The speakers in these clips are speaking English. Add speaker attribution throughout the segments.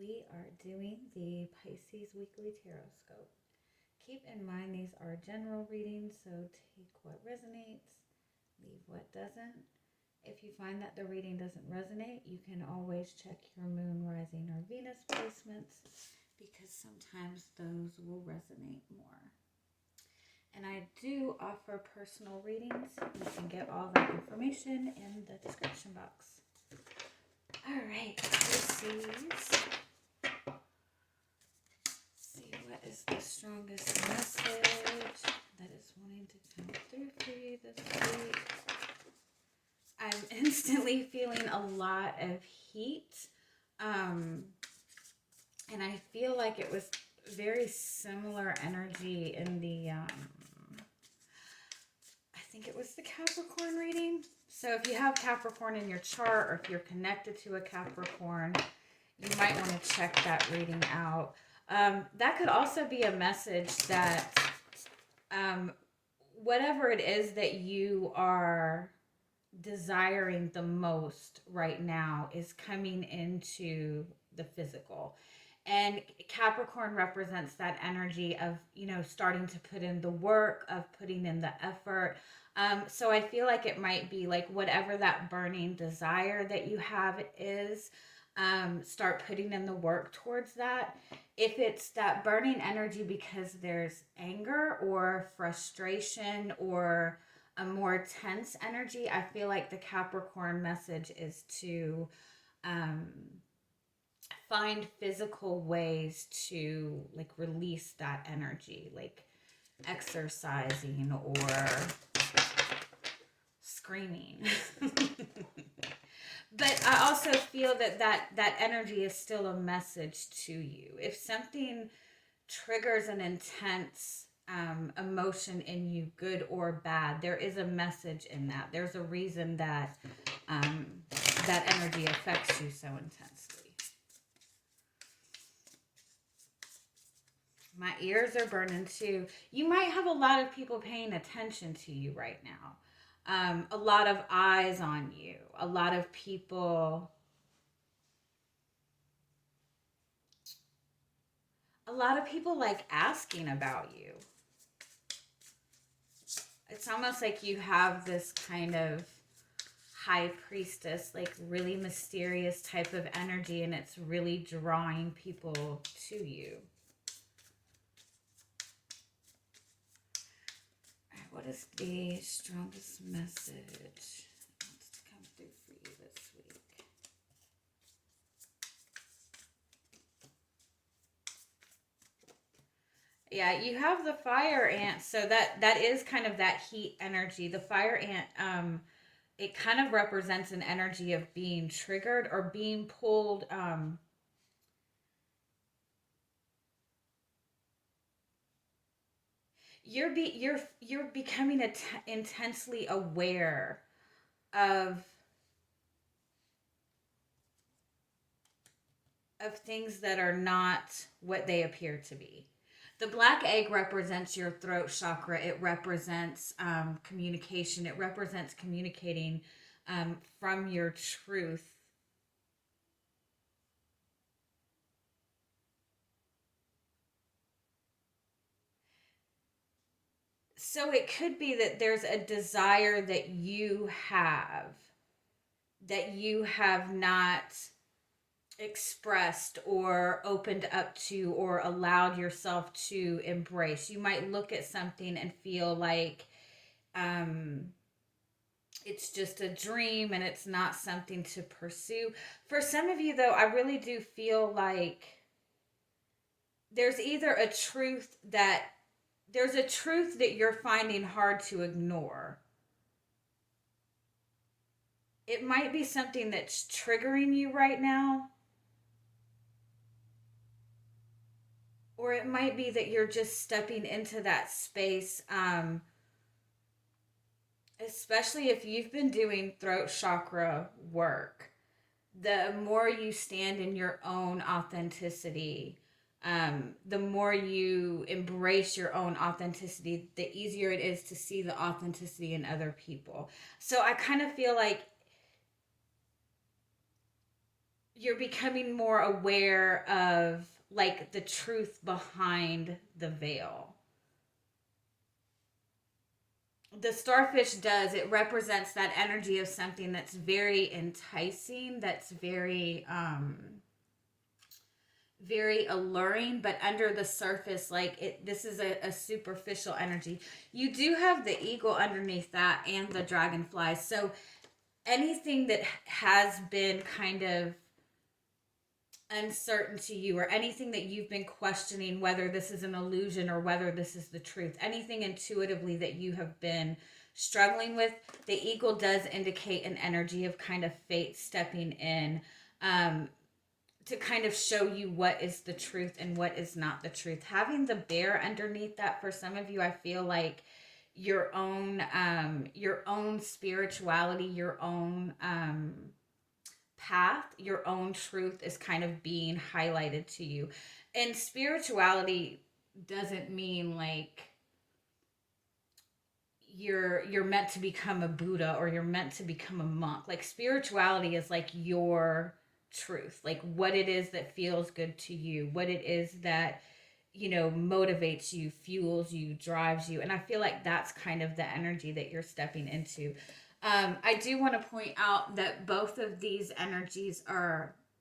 Speaker 1: we are doing the Pisces Weekly Tarotscope. Keep in mind these are general readings, so take what resonates, leave what doesn't. If you find that the reading doesn't resonate, you can always check your moon, rising, or Venus placements because sometimes those will resonate more. And I do offer personal readings. You can get all that information in the description box. All right, Pisces. See what is the strongest message that is wanting to come through for you this week. I'm instantly feeling a lot of heat. And I feel like it was very similar energy in the, I think it was the Capricorn reading. So if you have Capricorn in your chart, or if you're connected to a Capricorn, you might want to check that reading out. That could also be a message that whatever it is that you are desiring the most right now is coming into the physical. And Capricorn represents that energy of, starting to put in the work, of putting in the effort. So I feel like it might be like whatever that burning desire that you have is, start putting in the work towards that. If it's that burning energy because there's anger or frustration or a more tense energy, I feel like the Capricorn message is to find physical ways to like release that energy, like exercising or screaming. But I also feel that energy is still a message to you. If something triggers an intense emotion in you, good or bad, there is a message in that. There's a reason that that energy affects you so intensely. My ears are burning too. You might have a lot of people paying attention to you right now. A lot of eyes on you. A lot of people. A lot of people like asking about you. It's almost like you have this kind of high priestess, like really mysterious type of energy, and it's really drawing people to you. What is the strongest message that's to come through for you this week? Yeah, you have the fire ant, so that is kind of that heat energy. The fire ant, it kind of represents an energy of being triggered or being pulled. You're becoming intensely aware of things that are not what they appear to be. The black egg represents your throat chakra. It represents communication. It represents communicating from your truth. So it could be that there's a desire that you have not expressed or opened up to or allowed yourself to embrace. You might look at something and feel like it's just a dream and it's not something to pursue. For some of you, though, I really do feel like there's either a truth that you're finding hard to ignore. It might be something that's triggering you right now. Or it might be that you're just stepping into that space, especially if you've been doing throat chakra work. The more you stand in your own authenticity, the more you embrace your own authenticity, the easier it is to see the authenticity in other people. So I kind of feel like you're becoming more aware of like the truth behind the veil. The starfish does, it represents that energy of something that's very enticing, that's very alluring, but under the surface, like this is a superficial energy. You do have the eagle underneath that and the dragonfly. So anything that has been kind of uncertain to you, or anything that you've been questioning whether this is an illusion or whether this is the truth, anything intuitively that you have been struggling with, the eagle does indicate an energy of kind of fate stepping in, to kind of show you what is the truth and what is not the truth. Having the bear underneath that, for some of you, I feel like your own spirituality, your own path, your own truth is kind of being highlighted to you. And spirituality doesn't mean like you're meant to become a Buddha or you're meant to become a monk. Like spirituality is like your truth, like what it is that feels good to you, what it is that, you know, motivates you, fuels you, drives you. And I feel like that's kind of the energy that you're stepping into. I do want to point out that both of these energies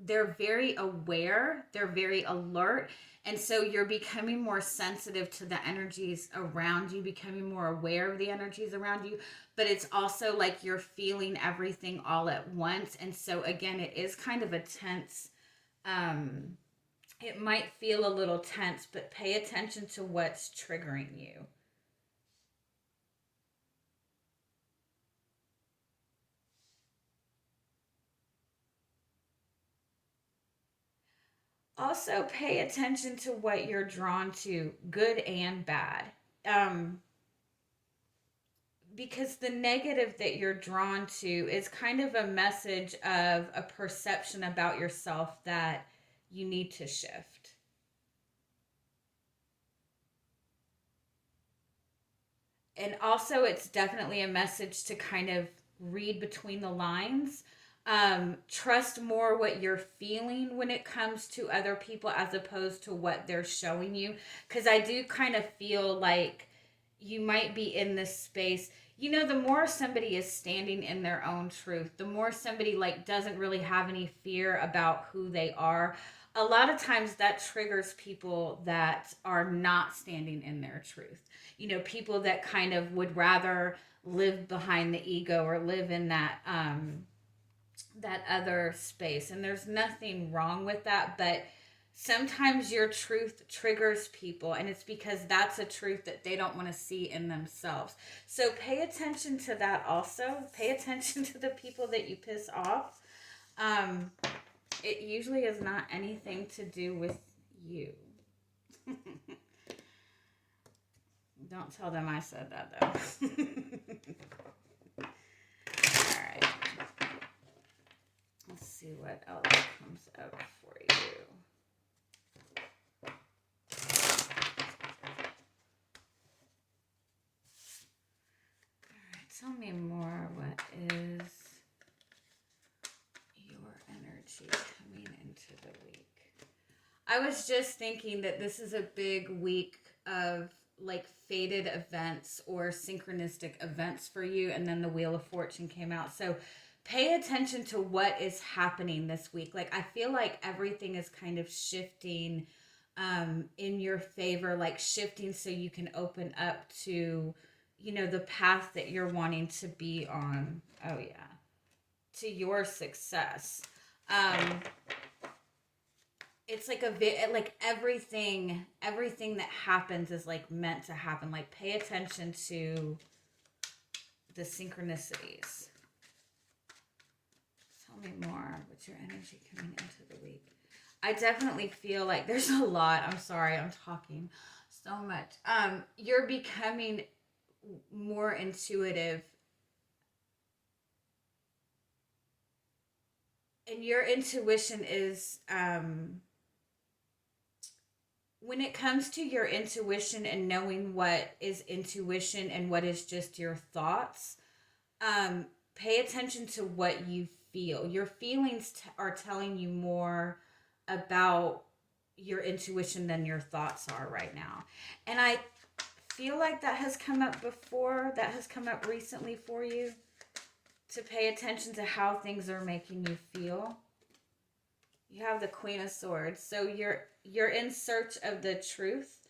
Speaker 1: they're very aware, they're very alert. And so you're becoming more sensitive to the energies around you, becoming more aware of the energies around you. But it's also like you're feeling everything all at once. And so again, it is kind of a tense, it might feel a little tense, but pay attention to what's triggering you. Also, pay attention to what you're drawn to, good and bad. Um, because the negative that you're drawn to is kind of a message of a perception about yourself that you need to shift. And also, it's definitely a message to kind of read between the lines. Trust more what you're feeling when it comes to other people as opposed to what they're showing you. Because I do kind of feel like you might be in this space. You know, the more somebody is standing in their own truth, the more somebody like doesn't really have any fear about who they are. A lot of times that triggers people that are not standing in their truth. You know, people that kind of would rather live behind the ego or live in that other space. And there's nothing wrong with that, but sometimes your truth triggers people, and it's because that's a truth that they don't want to see in themselves. So pay attention to that also. Pay attention to the people that you piss off. It usually is not anything to do with you. Don't tell them I said that though. All right. Let's see what else comes up for you. All right, tell me more. What is your energy coming into the week? I was just thinking that this is a big week of like fated events or synchronistic events for you, and then the Wheel of Fortune came out. So pay attention to what is happening this week. Like I feel like everything is kind of shifting in your favor, like shifting so you can open up to, you know, the path that you're wanting to be on. Oh yeah, to your success. It's like like everything that happens is like meant to happen. Like pay attention to the synchronicities. Tell me more. What's your energy coming into the week? I definitely feel like there's a lot. I'm sorry, I'm talking so much. You're becoming more intuitive, and your intuition is when it comes to your intuition and knowing what is intuition and what is just your thoughts, pay attention to what you feel. Your feelings are telling you more about your intuition than your thoughts are right now. And I feel like that has come up before, that has come up recently for you, to pay attention to how things are making you feel. You have the Queen of Swords. So you're in search of the truth.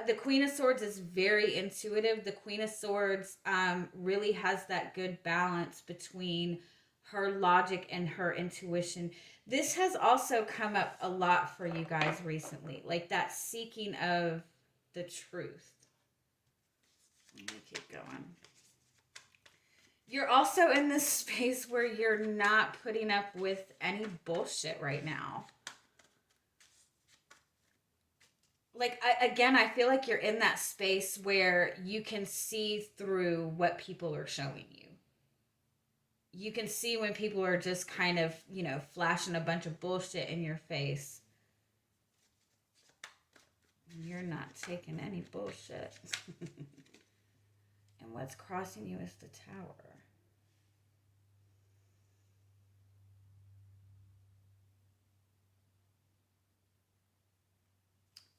Speaker 1: The Queen of Swords is very intuitive. The Queen of Swords really has that good balance between her logic and her intuition. This has also come up a lot for you guys recently, like that seeking of the truth. Let me keep going. You're also in this space where you're not putting up with any bullshit right now. Like, I feel like you're in that space where you can see through what people are showing you. You can see when people are just kind of, flashing a bunch of bullshit in your face. You're not taking any bullshit. And what's crossing you is the Tower.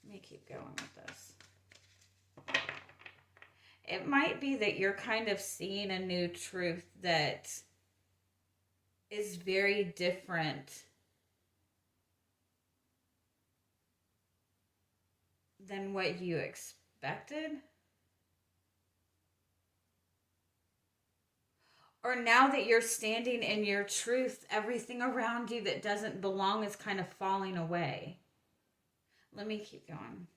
Speaker 1: Let me keep going with this. It might be that you're kind of seeing a new truth that is very different than what you expected. Or now that you're standing in your truth, everything around you that doesn't belong is kind of falling away. Let me keep going.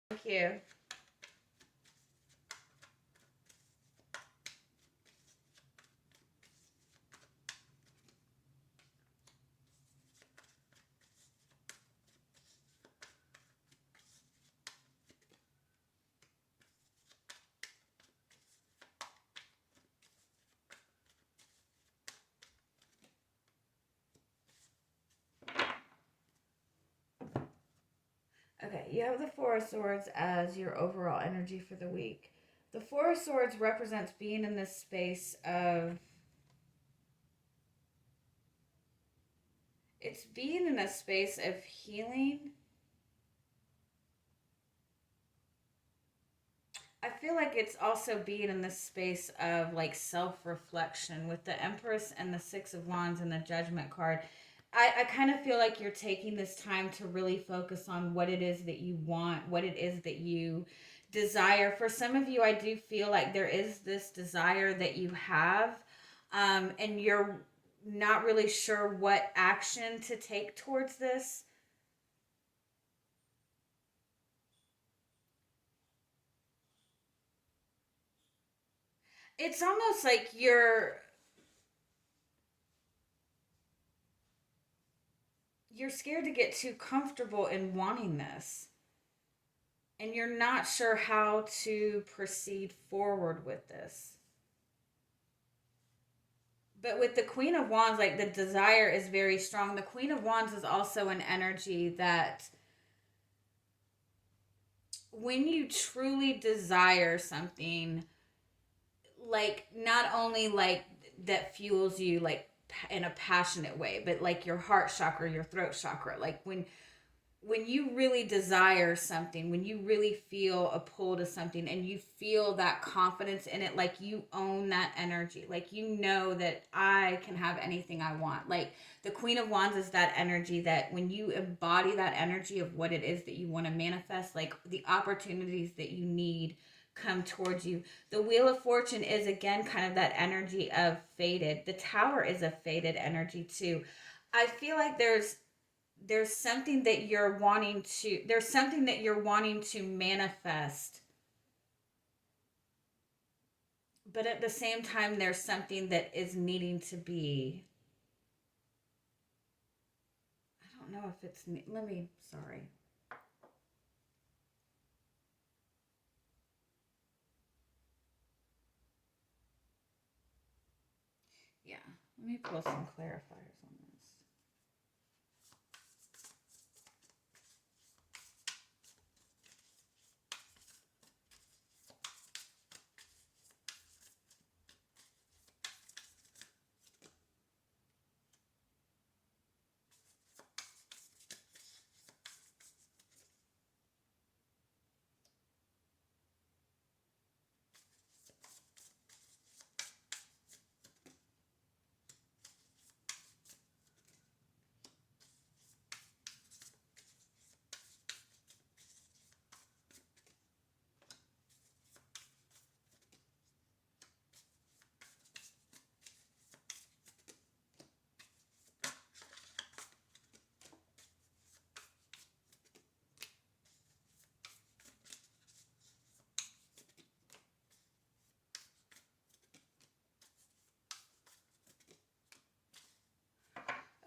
Speaker 1: Thank you. Okay, you have the Four of Swords as your overall energy for the week. The Four of Swords represents being in this space of... It's being in a space of healing. I feel like it's also being in this space of like self-reflection with the Empress and the Six of Wands and the Judgment card. I kind of feel like you're taking this time to really focus on what it is that you want, what it is that you desire. For some of you, I do feel like there is this desire that you have, and you're not really sure what action to take towards this. It's almost like you're scared to get too comfortable in wanting this. And you're not sure how to proceed forward with this. But with the Queen of Wands, like the desire is very strong. The Queen of Wands is also an energy that when you truly desire something, like not only like that fuels you like in a passionate way, but like your heart chakra, your throat chakra, like when you really desire something, when you really feel a pull to something and you feel that confidence in it, like you own that energy, like you know that I can have anything I want. Like the Queen of Wands is that energy that when you embody that energy of what it is that you want to manifest, like the opportunities that you need come towards you. The Wheel of Fortune is again kind of that energy of faded. The Tower is a faded energy too. I feel like there's something that you're wanting to manifest, but at the same time there's something that is needing to be, I don't know if it's, sorry. Yeah, let me pull some clarifiers on this.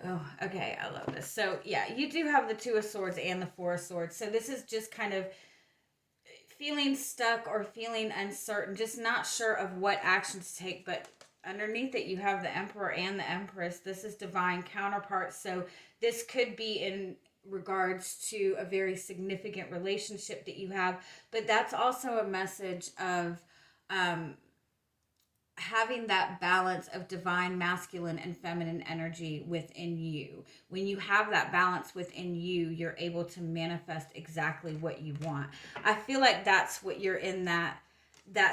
Speaker 1: Oh, okay. I love this. So, yeah, you do have the Two of Swords and the Four of Swords. So, this is just kind of feeling stuck or feeling uncertain, just not sure of what action to take. But underneath it, you have the Emperor and the Empress. This is divine counterparts. So, this could be in regards to a very significant relationship that you have. But that's also a message of, um, having that balance of divine masculine and feminine energy within you. When you have that balance within you, you're able to manifest exactly what you want. I feel like that's what you're in, that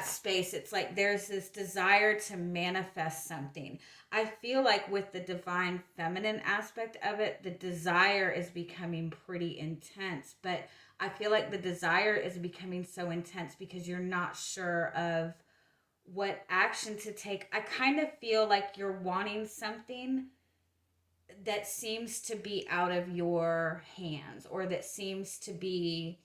Speaker 1: space. It's like there's this desire to manifest something. I feel like with the divine feminine aspect of it, the desire is becoming pretty intense, but I feel like the desire is becoming so intense because you're not sure of what action to take. I kind of feel like you're wanting something that seems to be out of your hands, or that seems to be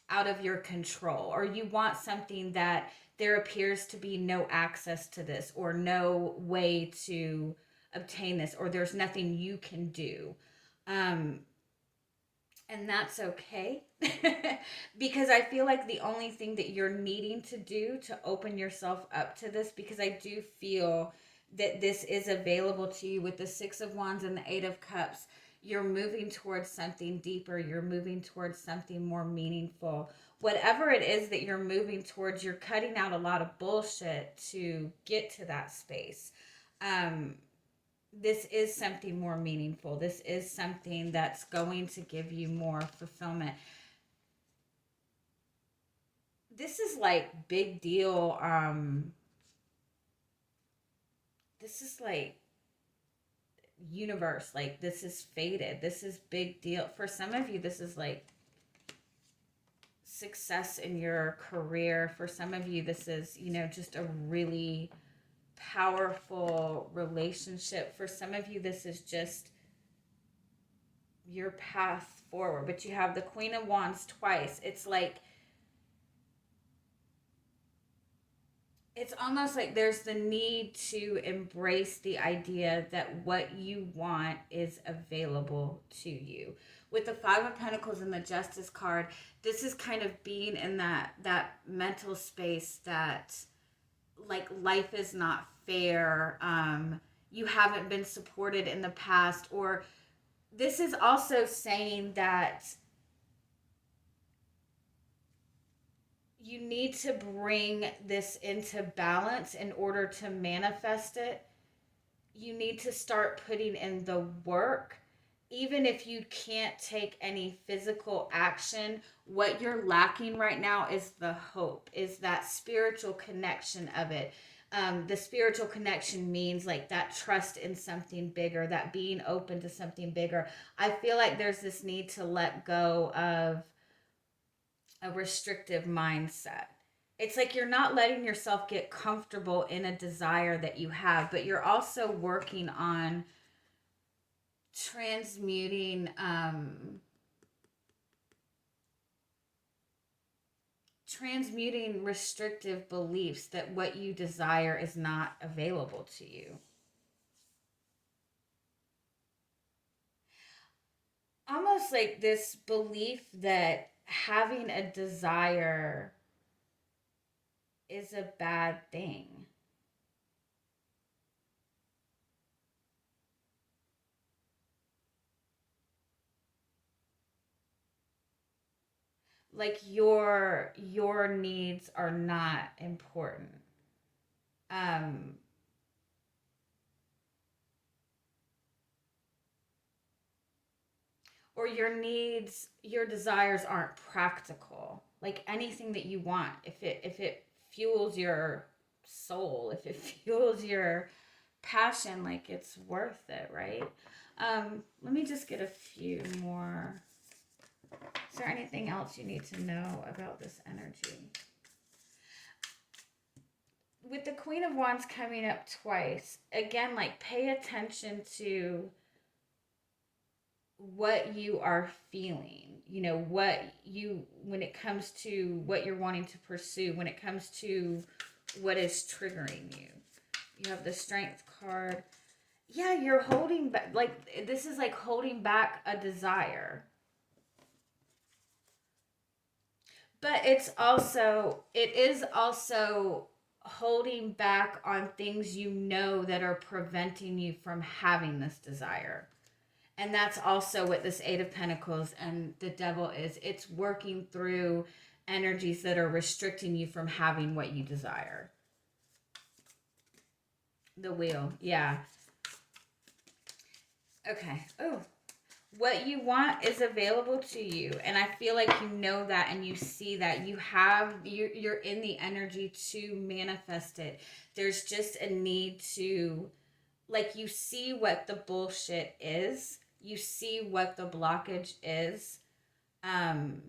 Speaker 1: out of your control, or you want something that there appears to be no access to this, or no way to obtain this, or there's nothing you can do. Um, and that's okay. Because I feel like the only thing that you're needing to do to open yourself up to this, because I do feel that this is available to you with the Six of Wands and the Eight of Cups. You're moving towards something deeper. You're moving towards something more meaningful. Whatever it is that you're moving towards, you're cutting out a lot of bullshit to get to that space. Um, this is something more meaningful. This is something that's going to give you more fulfillment. This is like big deal. This is like universe. Like, this is fated. This is big deal. For some of you, this is like success in your career. For some of you, this is, just a really powerful relationship. For some of you, this is just your path forward. But you have the Queen of Wands twice. It's almost like there's the need to embrace the idea that what you want is available to you. With the Five of Pentacles and the Justice card, this is kind of being in that mental space that, like, life is not fair. You haven't been supported in the past, or this is also saying that you need to bring this into balance in order to manifest it. You need to start putting in the work. Even if you can't take any physical action, what you're lacking right now is the hope, is that spiritual connection of it. The spiritual connection means like that trust in something bigger, that being open to something bigger. I feel like there's this need to let go of a restrictive mindset. it's like you're not letting yourself get comfortable in a desire that you have, but you're also working on transmuting transmuting restrictive beliefs that what you desire is not available to you. Almost like this belief that having a desire is a bad thing. Like your needs are not important. Um or your desires aren't practical. Like anything that you want, if it fuels your soul, if it fuels your passion, like it's worth it, right? Let me just get a few more. Is there anything else you need to know about this energy? With the Queen of Wands coming up twice, again, like pay attention to what you are feeling, what you, when it comes to what you're wanting to pursue, when it comes to what is triggering you. You have the Strength card. Yeah, you're holding back, like this is like holding back a desire. But it is also holding back on things that are preventing you from having this desire. And that's also what this Eight of Pentacles and the Devil is. It's working through energies that are restricting you from having what you desire. The Wheel, yeah. Okay. Oh, what you want is available to you, and I feel like you know that, and you see that you're in the energy to manifest it. There's just a need to, like, you see what the bullshit is, you see what the blockage is, and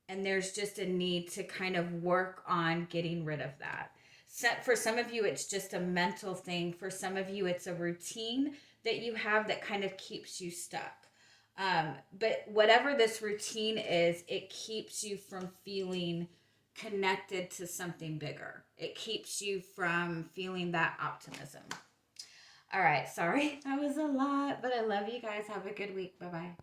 Speaker 1: there's just a need to kind of work on getting rid of that. So for some of you it's just a mental thing, for some of you it's a routine that you have that kind of keeps you stuck. But whatever this routine is, it keeps you from feeling connected to something bigger. It keeps you from feeling that optimism. All right, sorry, that was a lot, but I love you guys. Have a good week. Bye-bye.